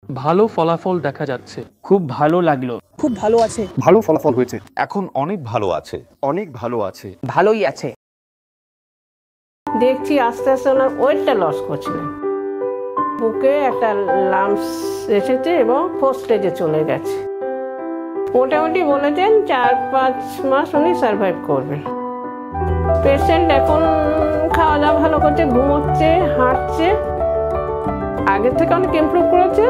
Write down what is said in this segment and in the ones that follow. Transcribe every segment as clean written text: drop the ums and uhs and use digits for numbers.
ভালো ফলাফল দেখা যাচ্ছে। খুব ভালো লাগলো। খুব ভালো আছে। ভালো ফলাফল হয়েছে। এখন অনেক ভালো আছে। অনেক ভালো আছে। ভালোই আছে। দেখছি আস্তে আস্তে ওনার ওয়েটটা লস করছিলেন, বুকে একটা লাম্পস এসেছে এবং ফোর্থ স্টেজে চলে গেছে। মোটামুটি বলেছেন 4-5 মাস উনি সার্ভাইভ করবেন। পেশেন্ট এখন খাওয়া দাওয়া ভালো করছে, ঘুমোচ্ছে, হাঁটছে, আগের থেকে অনেক ইমপ্রুভ করেছে।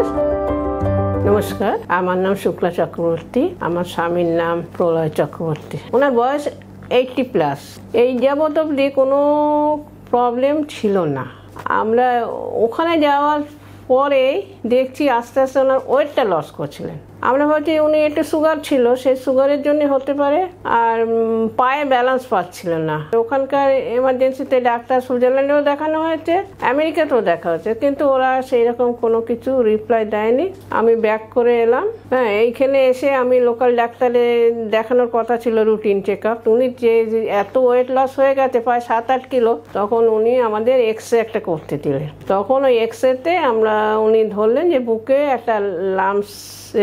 নমস্কার, আমার নাম শুক্লা চক্রবর্তী, আমার স্বামীর নাম প্রলয় চক্রবর্তী। ওনার বয়স 80+। এই যাবত অবধি কোনো প্রবলেম ছিল না। আমরা ওখানে যাওয়ার পরে দেখছি আস্তে আস্তে ওনার ওয়েটটা লস করছিলেন। আমরা ভাবছি উনি একটু সুগার ছিল, সেই সুগারের জন্য হতে পারে, আর পায়ে ব্যালেন্স পাচ্ছিলেন না। ওখানকার এমার্জেন্সিতে ডাক্তার সুইজারল্যান্ডেও দেখানো হয়েছে, আমেরিকাতেও দেখা হয়েছে, কিন্তু ওরা সেই রকম কোনো কিছু রিপ্লাই দেয়নি। আমি ব্যাক করে এলাম। হ্যাঁ, এইখানে এসে আমি লোকাল ডাক্তারে দেখানোর কথা ছিল রুটিন চেক আপ। উনি যে এত ওয়েট লস হয়ে গেছে প্রায় 7-8 কিলো, তখন উনি আমাদের এক্সরে একটা করতে দিলেন। তখন ওই এক্সরেতে উনি ধরলেন যে বুকে একটা লাম্পস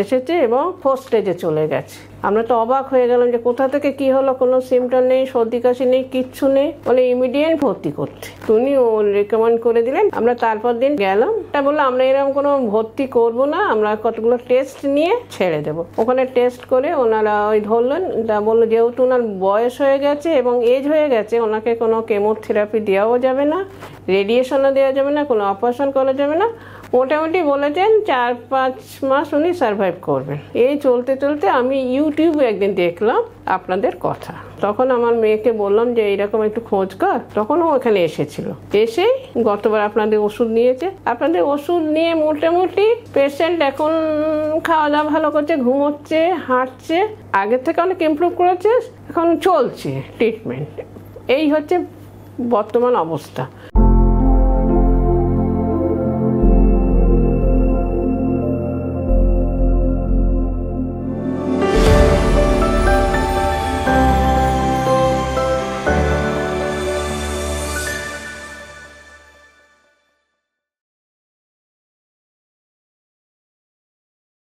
এসেছে এবং ফোর্থ স্টেজে চলে গেছে। আমরা তো অবাক হয়ে গেলাম যে কোথা থেকে কি হলো, কোনো সিমটম নেই, সর্দি কাশি নেই, কিচ্ছু নেই, বলে ইমিডিয়েট ভর্তি করতে। উনি রেকমেন্ড করে দিলেন। আমরা তারপর দিন গেলাম, তা বললো আমরা এরকম কোনো ভর্তি করব না, আমরা কতগুলো টেস্ট নিয়ে ছেড়ে দেবো। ওখানে টেস্ট করে ওনারা ওই ধরলেন, তা বললো যেহেতু ওনার বয়স হয়ে গেছে এবং এজ হয়ে গেছে, ওনাকে কোনো কেমোথেরাপি দেওয়াও যাবে না, রেডিয়েশনও দেওয়া যাবে না, কোনো অপারেশন করা যাবে না। মোটামুটি বলেছেন 4-5 মাস উনি সার্ভাইভ করবেন। এই চলতে চলতে আমি ইউটিউবে একদিন দেখলাম আপনাদের কথা। তখন আমার মেয়েকে বললাম যে এইরকম একটু খোঁজ কর, তখন ও এখানে এসেছিল। এসেই গতবার আপনাদের ওষুধ নিয়েছে। আপনাদের ওষুধ নিয়ে মোটামুটি পেশেন্ট এখন খাওয়া দাওয়া ভালো করছে, ঘুমোচ্ছে, হাঁটছে, আগের থেকে অনেক ইমপ্রুভ করেছে, এখন চলছে ট্রিটমেন্ট। এই হচ্ছে বর্তমান অবস্থা।